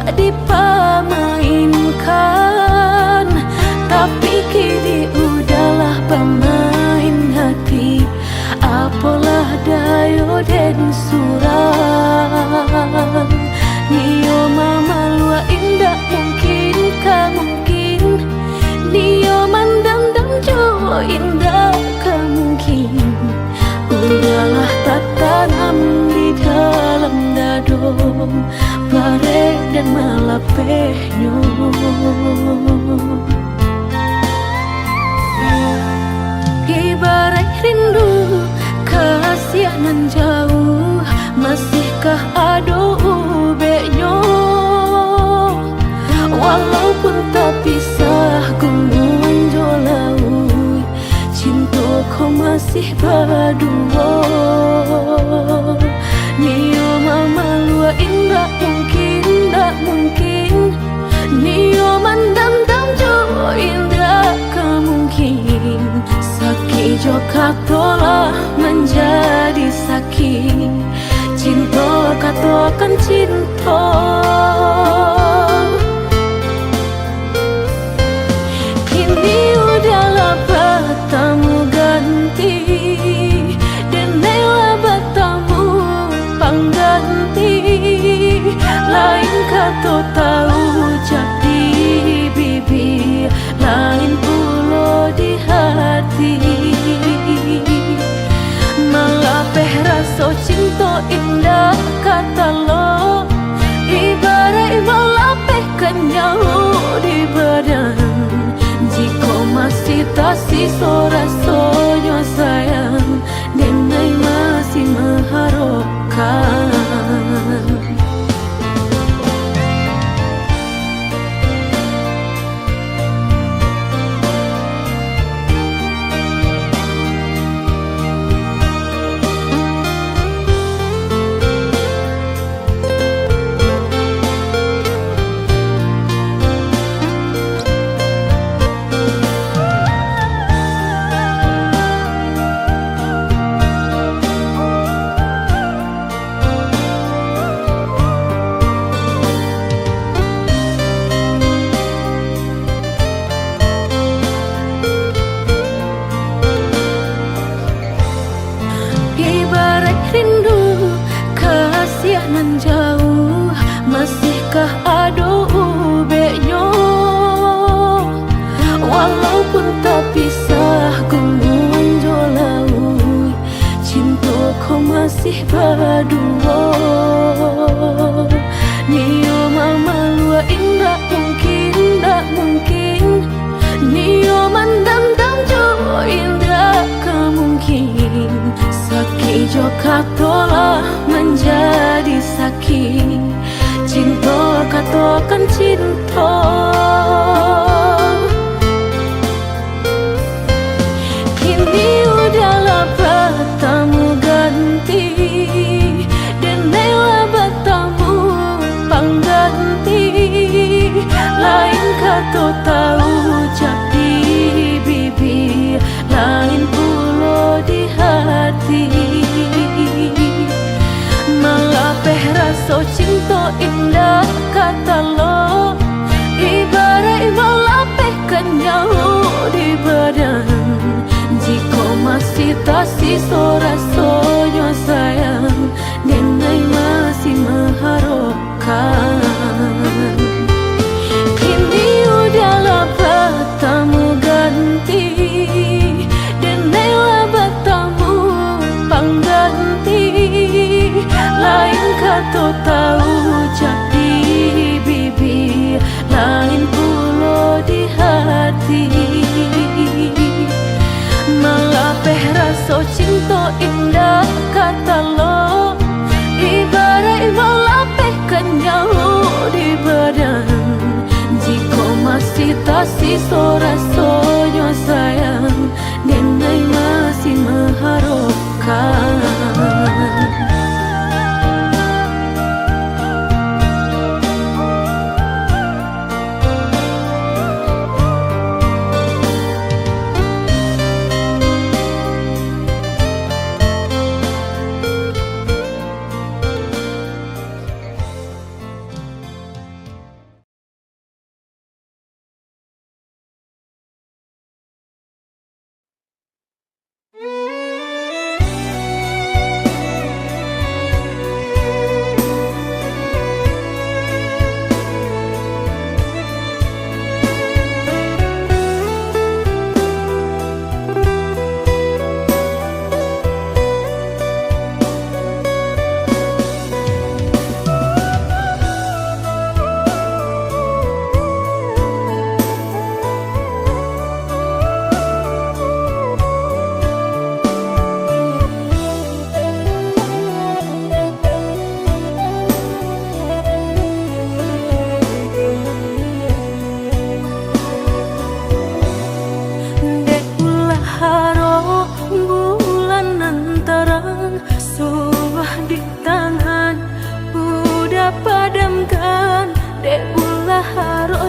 tak dipermainkan, tapi kini udahlah pemain hati. Apalah dayo den surang, nio mama lua indah mungkin mungkin, nio mandam jo indah mungkin. Udahlah tak tanam di dalam dado, bare dan malapehnya. Ibarat rindu kasihanan jauh, masihkah ado ubeknya? Walaupun tak pisah gunung jolau, cintaku masih berdua. Nio mama lua indah mungkin, tak mungkin, nio mandam jo indah mungkin. Sakit joka tolah menjadi sakit, cinta katakan cinta. Kini udahlah bertemu ganti, dan rela bertemu pengganti. Lain kata tahu jadi bibir, lain pula di hati. Malapeh rasa cinta indah kata lo, ibarat malapeh kenyau di badan. Jika masih tak sisa rasanya sayang, Nenai masih mengharapkan. Rindu kasihanan jauh, masihkah ado ubeknya? Walaupun tak pisah gunung jolau, cintaku masih berdua. Nio mama lua indah mungkin, tak mungkin, nio mandam jo indah mungkin. Sakit joka tolah menjadi sakit, cinta katakan cinta. Kini udahlah bertemu ganti, dan rela bertemu pengganti. Lain kata tahu jadi bibir, lain pula di hati. Malapeh rasa cinta indah kata lo, ibarat malapeh kenyau di badan. Jika masih tak sisa rasanya sayang, Nenai masih mengharapkan. Kini udahlah bertemu ganti, dan rela bertemu pengganti. Lain kata tahu jadi bibir, lain pula di hati. Malapeh rasa cinta indah kata lo, ibarat malapeh kenyau di badan. Jika masih tak sisa rasanya sayang, Nenai masih mengharapkan.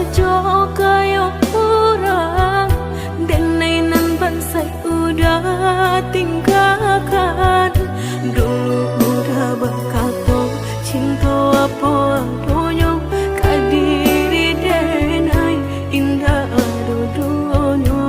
saja kayo orang, denainan bansai udah tinggalkan. Dulu udah berkata cinta apa adonyo, kadiri denai indah adonyo.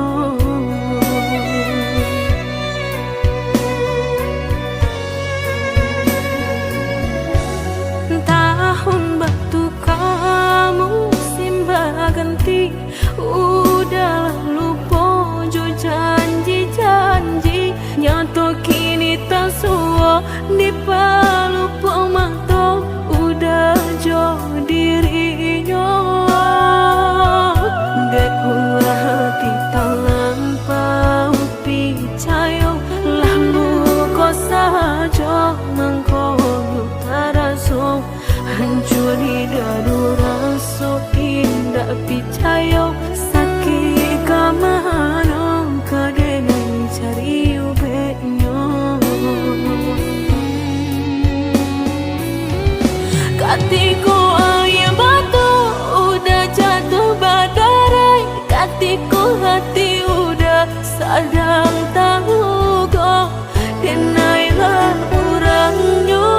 Tahun batu kamu simba ganti, udah lupa jo janji-janji, nyato kini tak suo di palupa mata, udah jo dirinya. Dek ulah hati tangan pau picayo, lalu ko saja mengkoyo taraso, hancur di dadu raso indah picayo, sakit kamana kadenai cari ubeknya. Katiku ayam batu udah jatuh badarai, katiku hati udah sadang tahu kok, denailah orangnya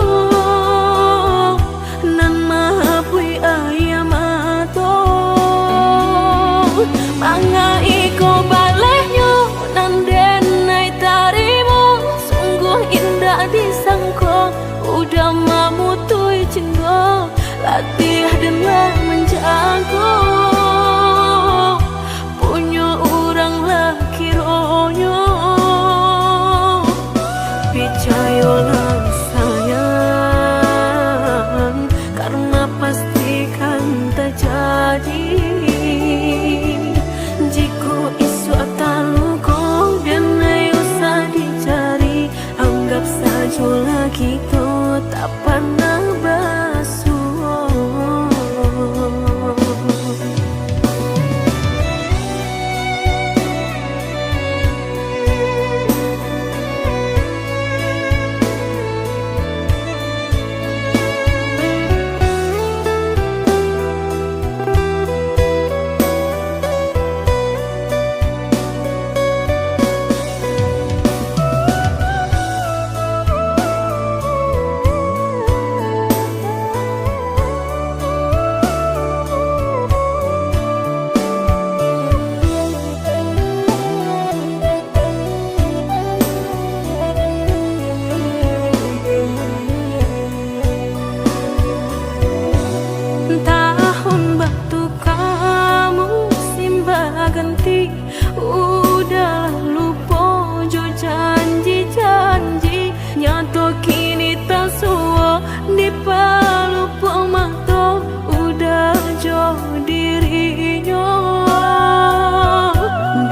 nan maapui ayam ato. Manga iko balehnya nan denai tarimu, sungguh indah disangko, udah mamutui cinta, latih denlah menjago, punya orang laki ronyo. Picayolah sayang, karena pastikan terjadi. Jika isu talu kau dan usah dicari, anggap saja lagi tu tak pernah basuh. Tahun batu kamu simba ganti, udah lupa jo janji-janji, nyato kini tak suo di palupa mata, udah jo dirinya.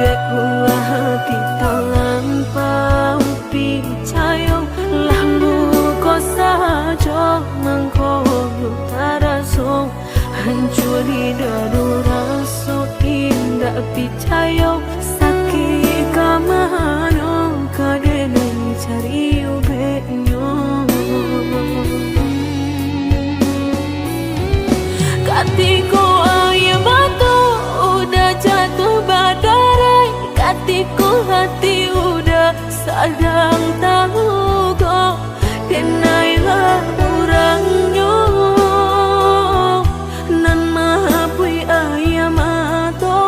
Dek ulah hati tangan pau picayo, lalu ko saja mengkoyo taraso, hancur di dadu raso indah picayo, sakit kamana kadenai cari ubeknya. Katiku ayam batu udah jatuh badarai, katiku hati udah sadang tahu kok, denailah orangnya nan maapui ayam ato.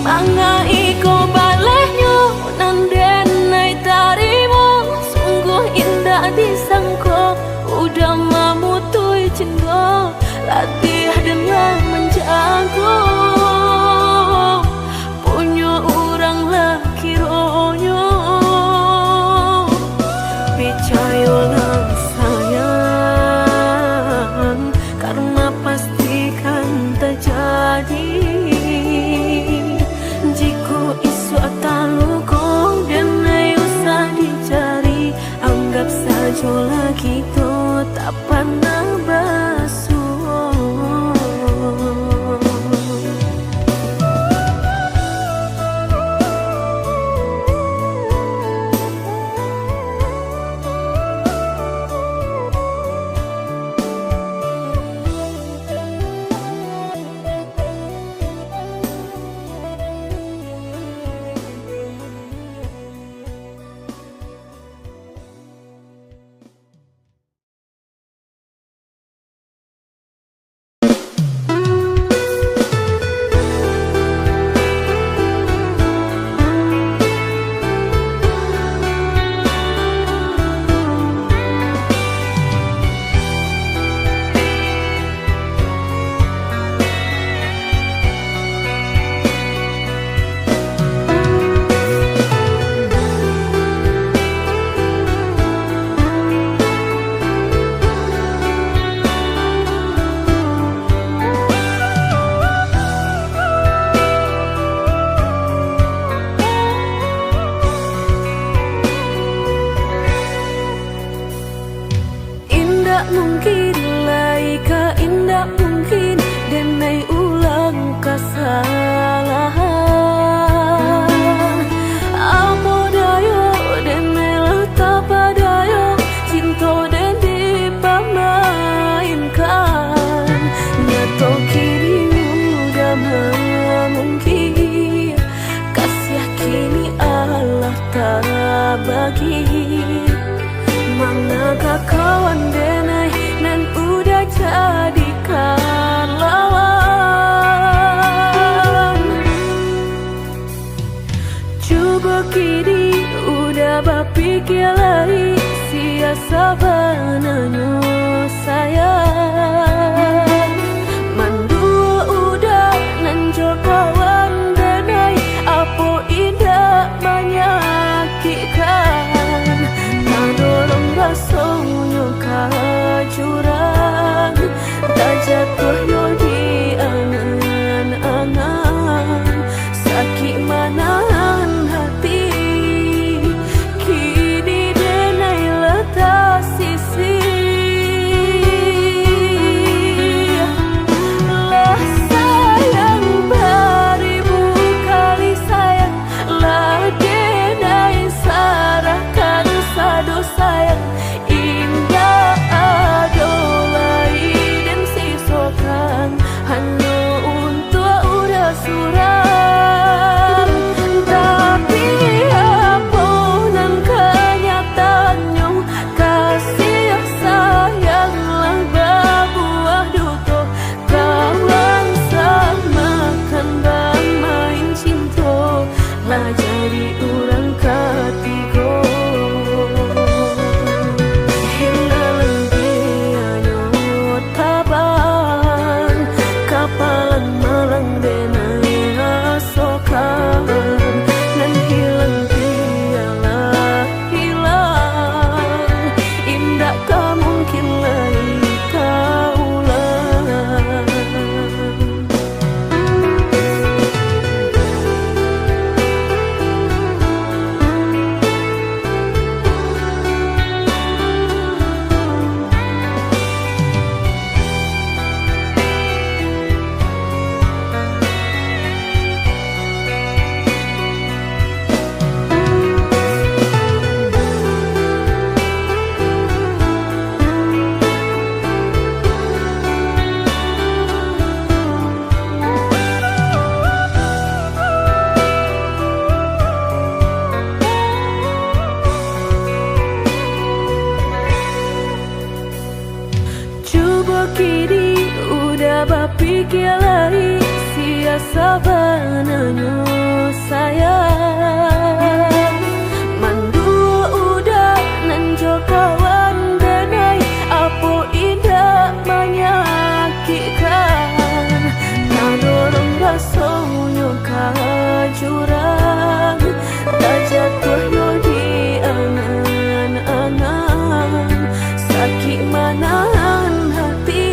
Manga iko balehnya nan denai tarimu, sungguh indah disangko, udah mamutui cinta, latih denlah menjago, punya orang laki ronyo. Picayolah sayang, karena pastikan terjadi. Jika isu talu kau dan usah dicari, anggap saja lagi tu tak pernah basuh. mungkin laika indah mungkin denai ulang kesalahan. Apa dayo denai letak padayo cinta dan dipamainkan. Nyato kini udah mungkin kasih kini Allah tak bagi. Manakah kawan denai nan udah jadikan lawan. Coba kini udah berpikir lagi siasa bananyo sayang. Mandua udah nanjol kawan denai apa indah menyakitkan. Dorong rasonyo kajurang tak jatuh yo di angan-angan. Sakit manahan hati kini denai letak sisi. Lah sayang beribu kali sayang, lah denai sarahkan sadu sayang. Indah adolai dan sisokan hanya untuk udah suram. Tapi apa nan kenyataannya kasih sayang lah berbuah duto. Kawan samakan bang main cinta lah jadi orang ketiga. Kapalan malang denai asokan nan hilang tialah hilang. Indah tak mungkin lagi kaulang. Coba kini udah berpikir lagi siasa bananyo sayang. Mandua udah nanjol kawan denai apa indah menyakitkan. Tak dorong rasonyo kajurang tak jatuh yo di angan-angan. Sakit manahan hati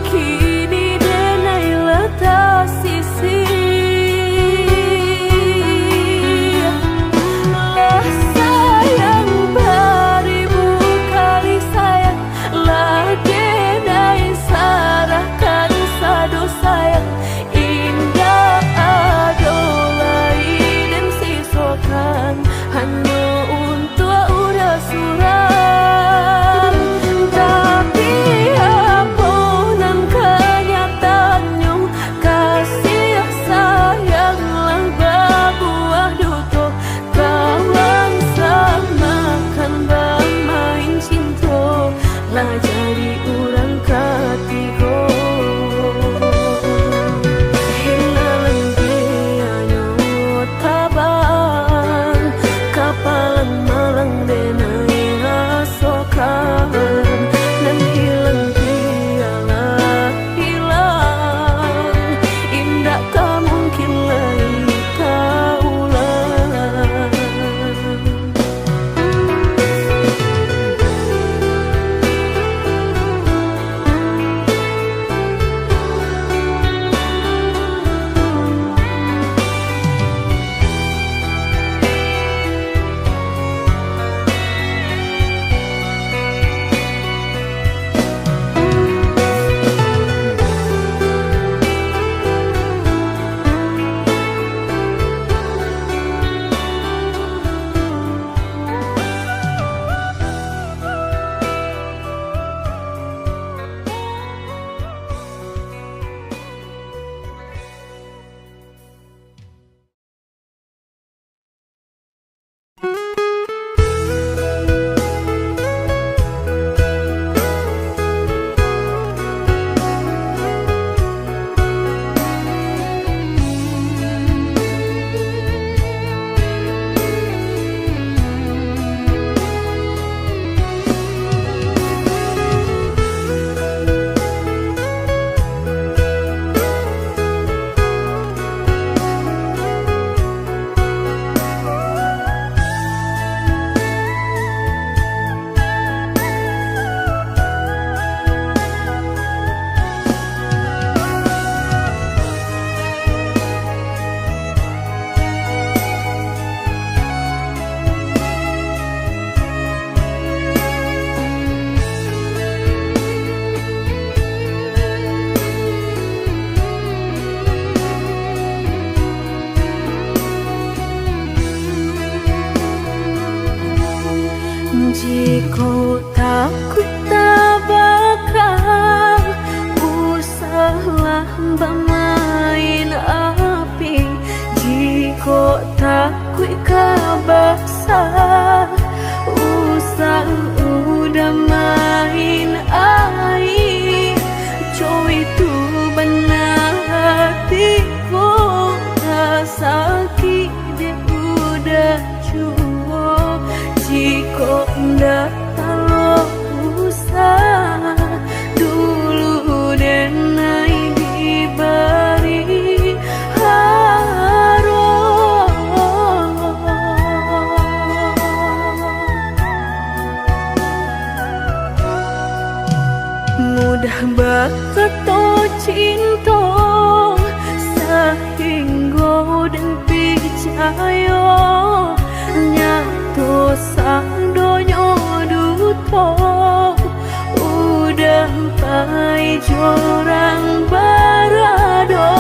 kini denai letak sisi. Lah sayang beribu kali sayang, lah denai sarahkan sadu sayang. Indah adolai dan sisokan hanya untuk udah suram. Tapi apa nan kenyataannya kasih sayang lah berbuah duto. Kawan samakan bang main cinta lah jadi orang ketiga. Hilang tianyo tabang kapalan malang denai asokan nan hilang tialah hilang. Indah tak mungkin lagi kaulang. mudah bakato cinta sehingga dan percaya nyato sang donya duto udah pai jorang barado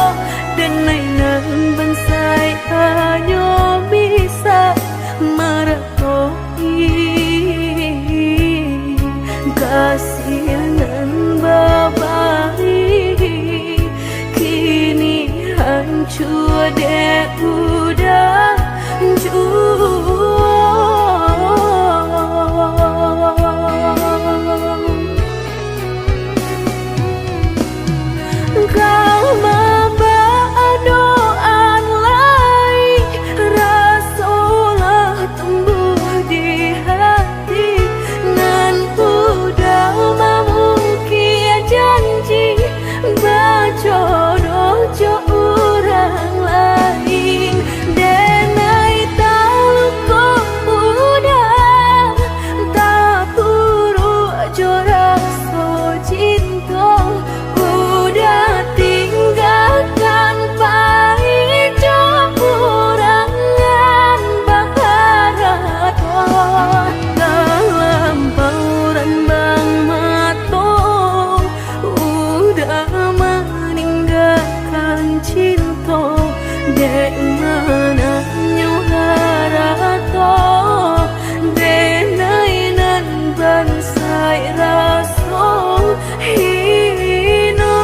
dan nainan bansai hanya bisa meratoi kasihanan babai kini hancur deh udah kau membawa doan lain rasalah tumbuh di hati nan udah memungkir janji bajodoh jo orang lain denai tahu kok udah tak buru jo rasa cinta udah tinggalkan pahit jo urangan baharato dalam pauran bang mato udah meninggalkan cinta dek mana nyuharato denai nan bansai raso hino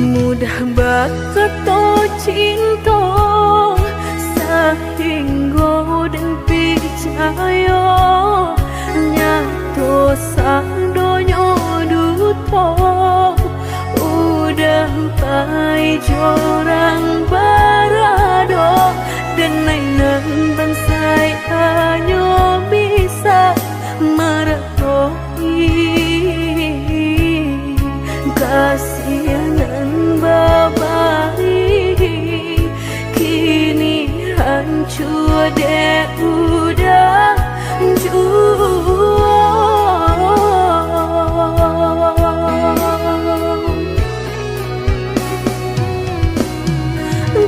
mudah bakato cinta sehingga dan percaya nyato sang donya duto udah pai jorang barado dan nainan bansai hanya bisa meratoi kasihanan babai kini hancur deh udah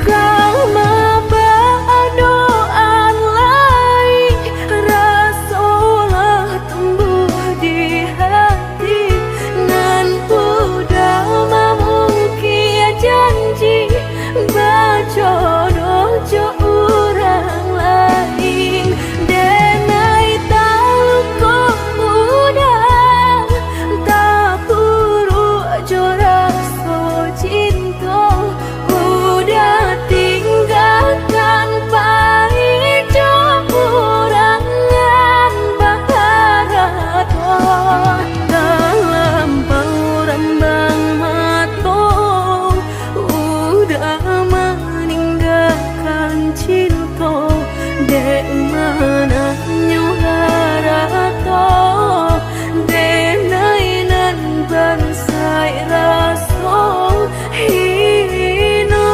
kau membawa doan lain rasalah tumbuh di hati nan udah memungkir janji bajodoh jo orang lain denai tahu kok udah tak buru jo rasa cinta udah tinggalkan pahit jo urangan baharato dalam pauran bang mato udah meninggalkan cinta dek mana nyuharato denai nan bansai raso hino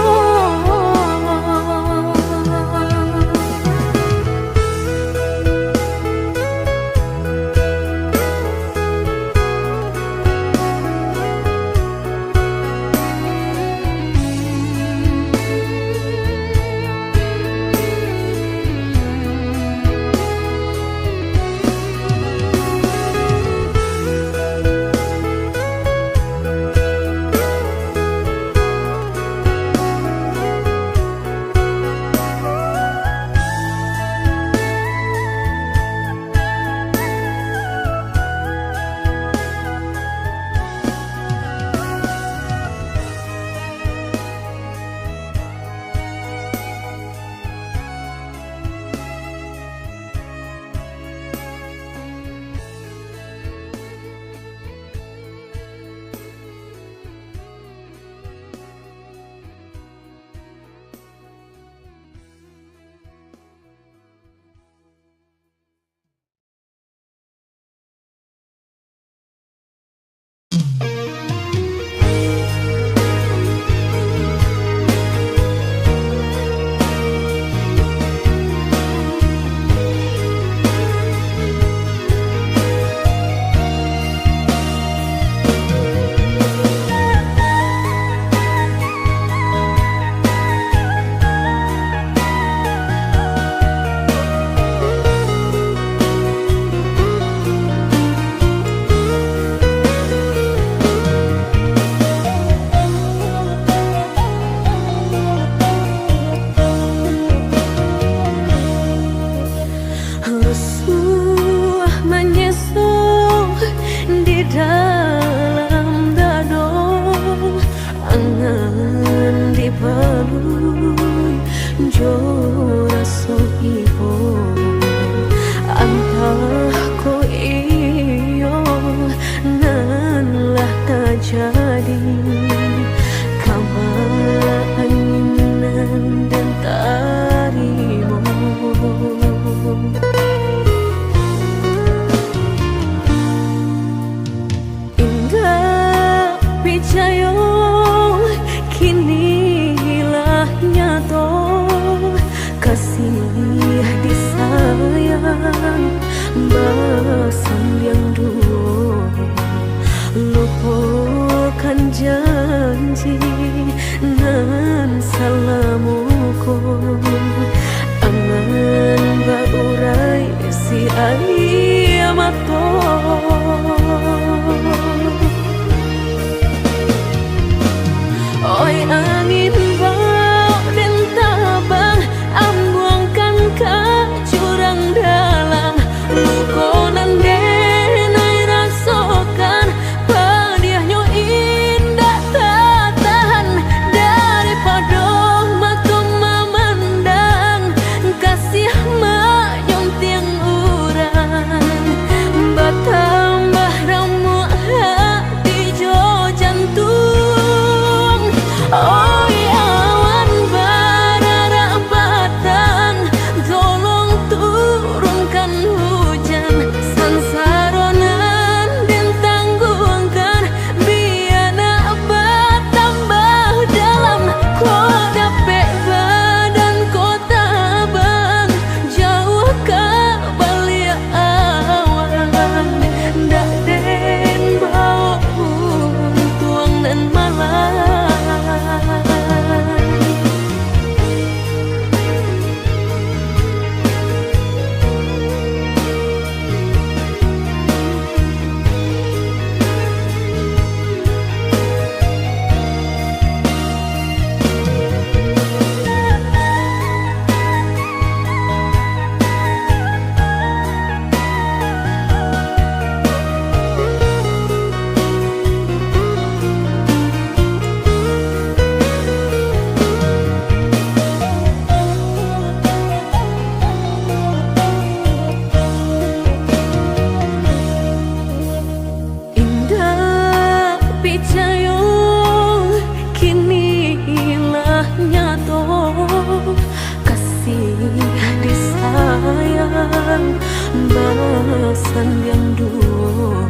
bahasan yang dulu,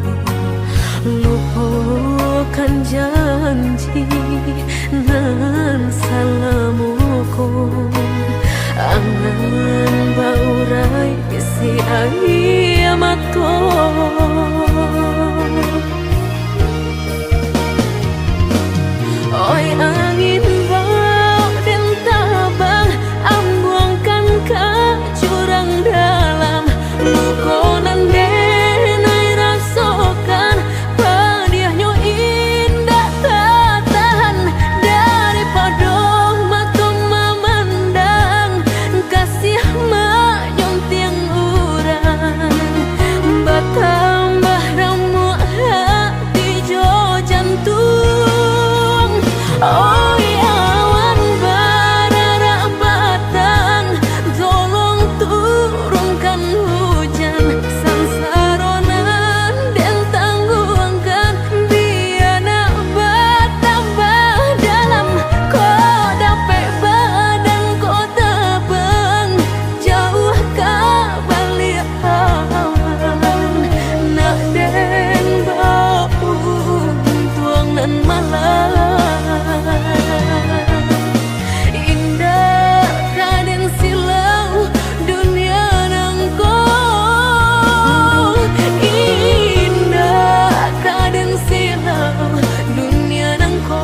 lupakan janji nan salamuku, angan baurai isi ayamatku. Oi angin bau dan tabang, ambuangkan ke jurang dalam, lukonan denai rasakan, padiahnya indah tak tahan, daripada mata memandang, kasih menyunting urang, bertambah ramu hati jo jantung. Oi awan barara batang, tolong turunkan hujan, sansaronan dan tangguhkan, biana bertambah dalam, kau dapat badan kau tabang, jauh ke balik awan, nak den bau tuang nan malam. Indah raden silau dunia nangko, indah raden silau dunia nangko.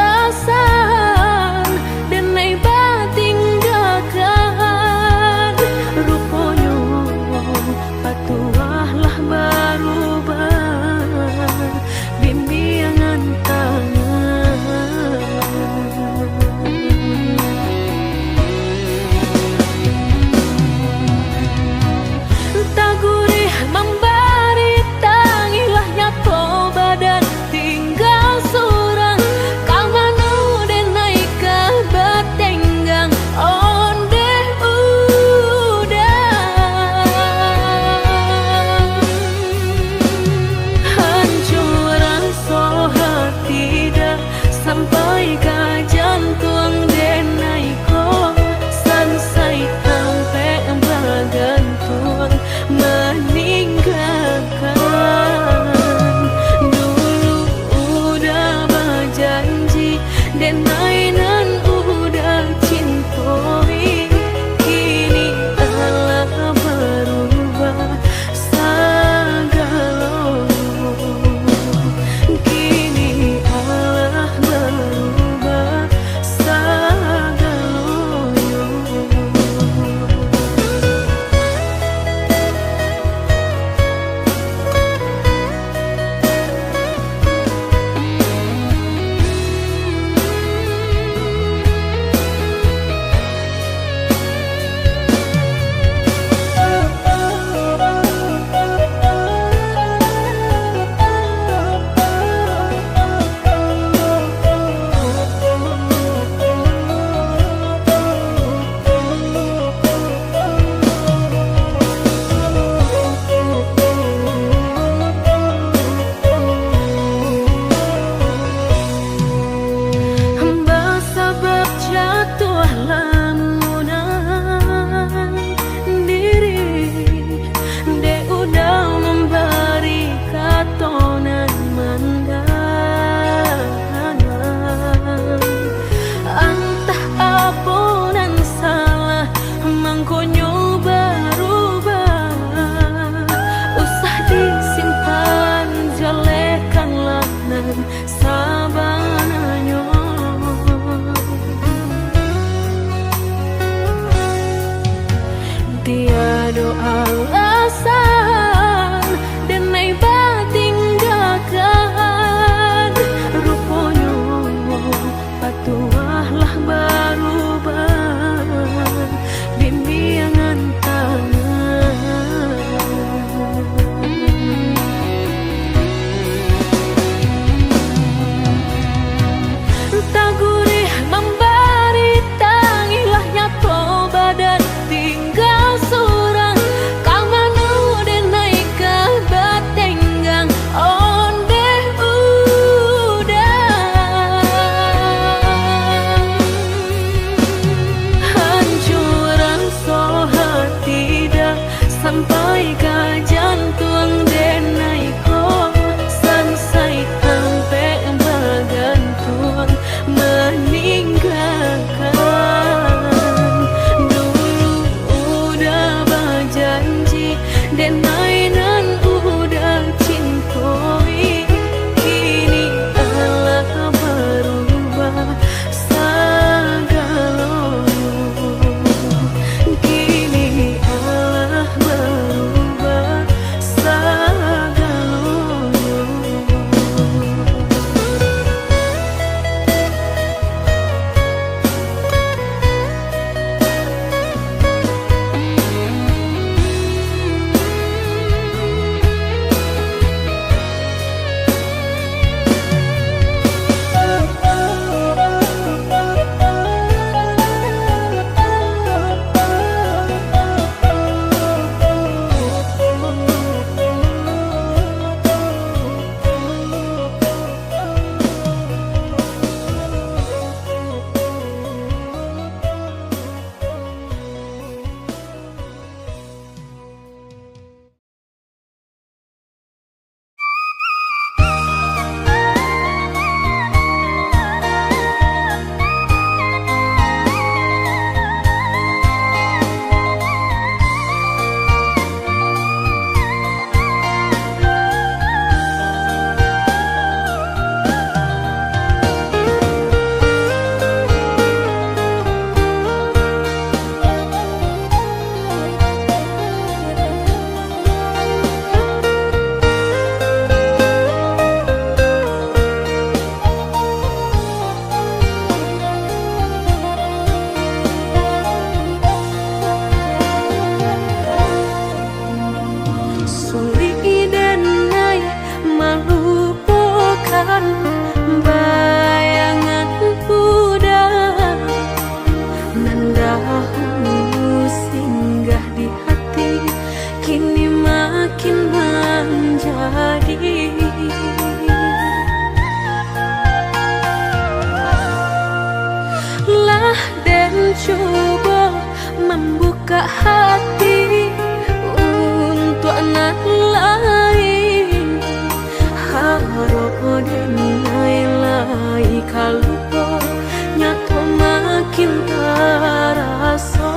Alasan dan naik bating gakan, rupanya patuahlah berubah bimbingan tangan. yo alasan denai batinggakan rupanya patuahlah berubah bimbingan tangan tak gurih memberi tangilah nyato badan tinggal surang kamanu denai ke batenggang onde udang hancuran so tidak sampai ke jantung denai ko sansai sampai bergantung meninggalkan dulu udah berjanji denai nan udah cintoi kini Allah berubah segalanya kini Allah berubah segalanya. Sulit denai melupakan bayangan udah mendahulu singgah di hati kini makin menjadi lah dan coba membuka hati untuk anak lain harap denai lai kalau nyato makin terasa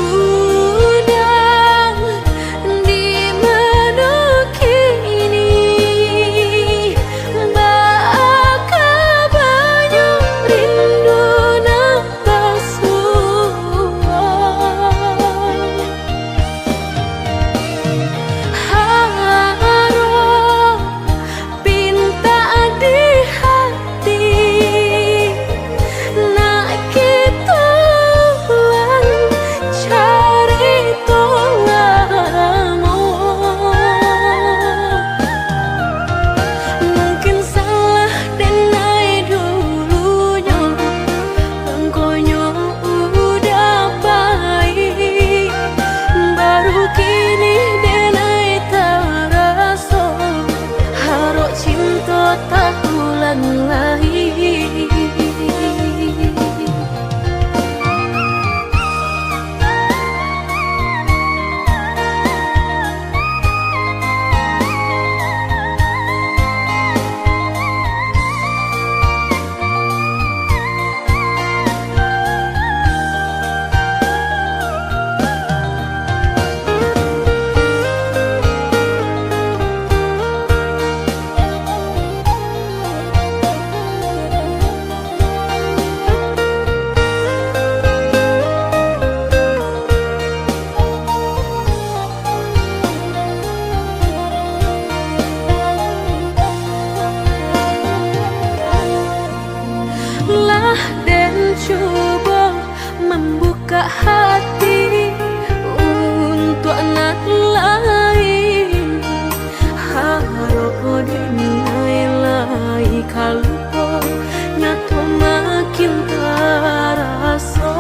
udah di mana kini bakal banyak rindu nak dan coba membuka hati untuk anak lain. Haro denai lai kalpo nyato makin terasa.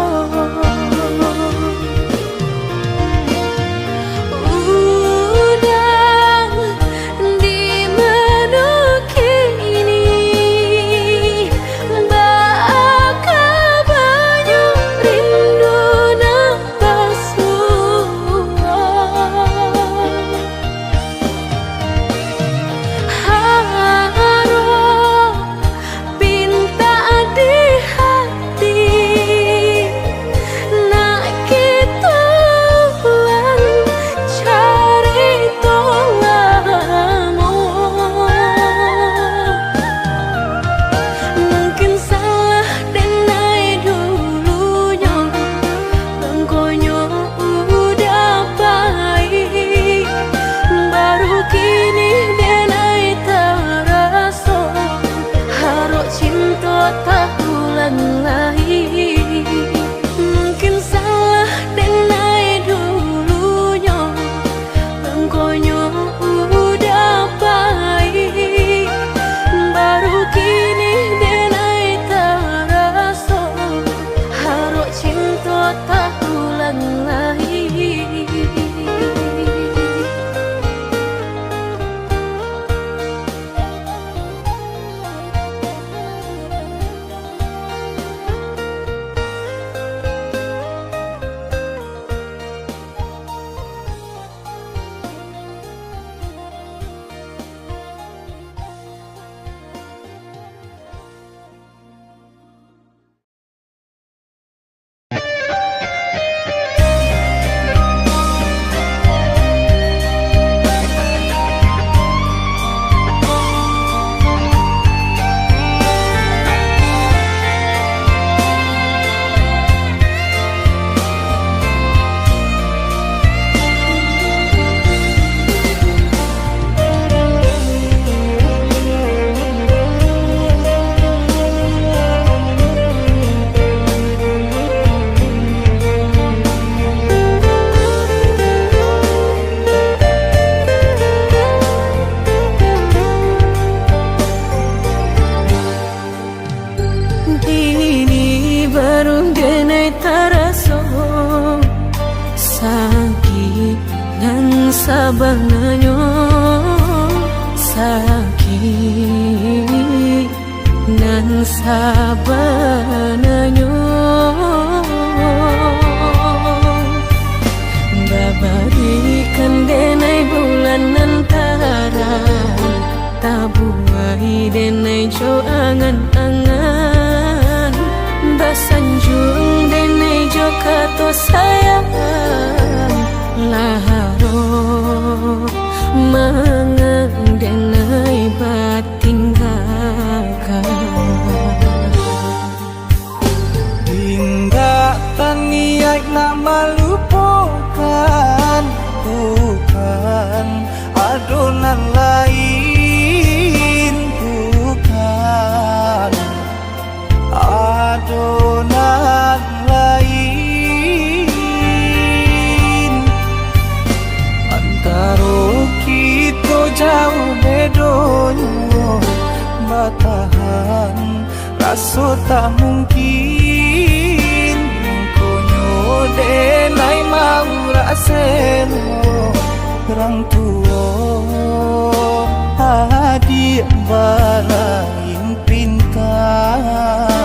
Mungkin salah denai dulunya, bangkonya udah baik, baru kini denai terasa, harap cinta tak ulang lagi. Sabananyo sakit nan sabananyo babarikan denai bulan antara tabuai denai jo angan-angan basanjung denai jo kato sayang laharo mangang denai batinggalkan hingga taniak nak melupakan bukan adonan lain, bukan adonan lain. Antara kita jauh bedonyo, batahan rasa tak mungkin. Konyo denai mau raseno orang tua adik balain pintar.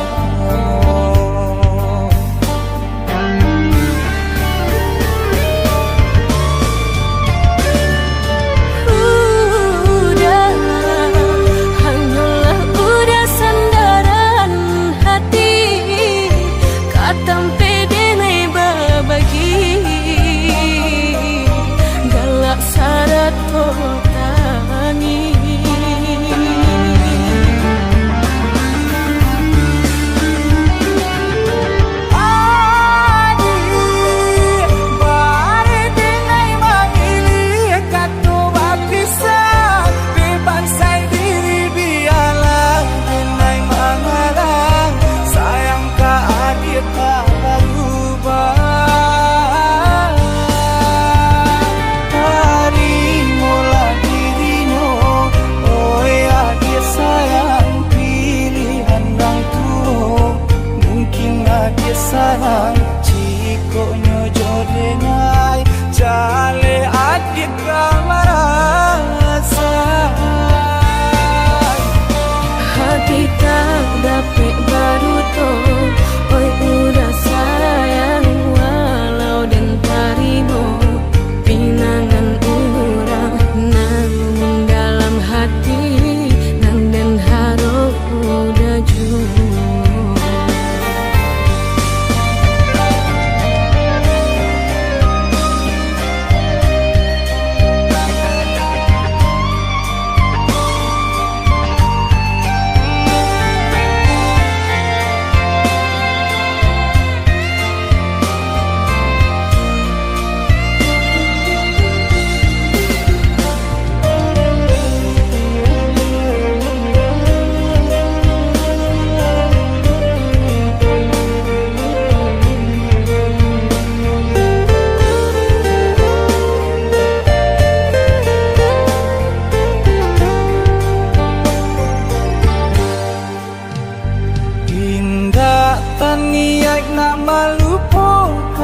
niat nak melupakan,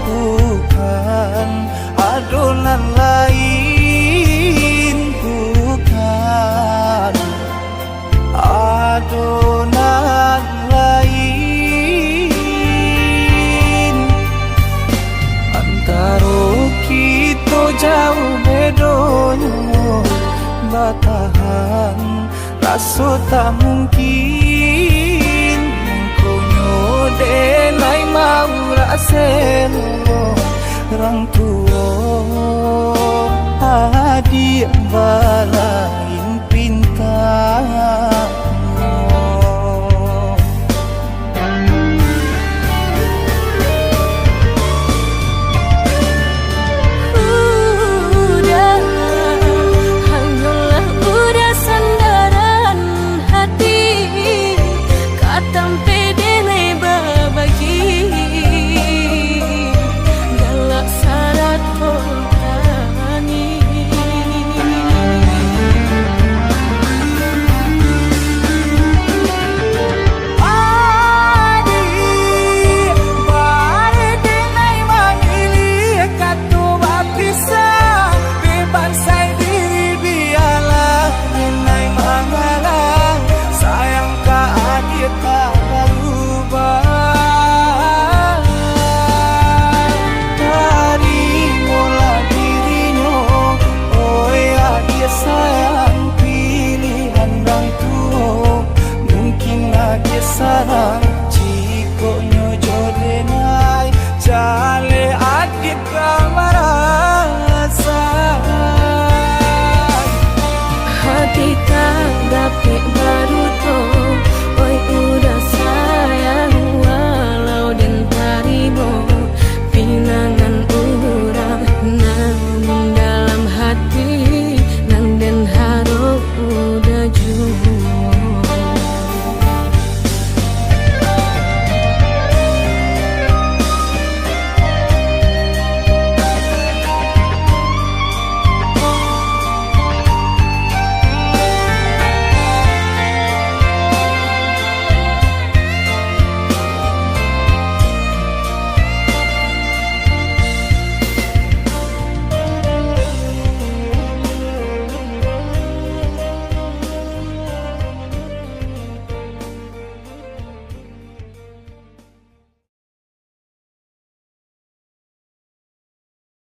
bukan adonan lain, bukan adonan lain. Antara kita jauh bedanya, batahan rasa tak mungkin. Konyo denai mau raselo orang tua adik bala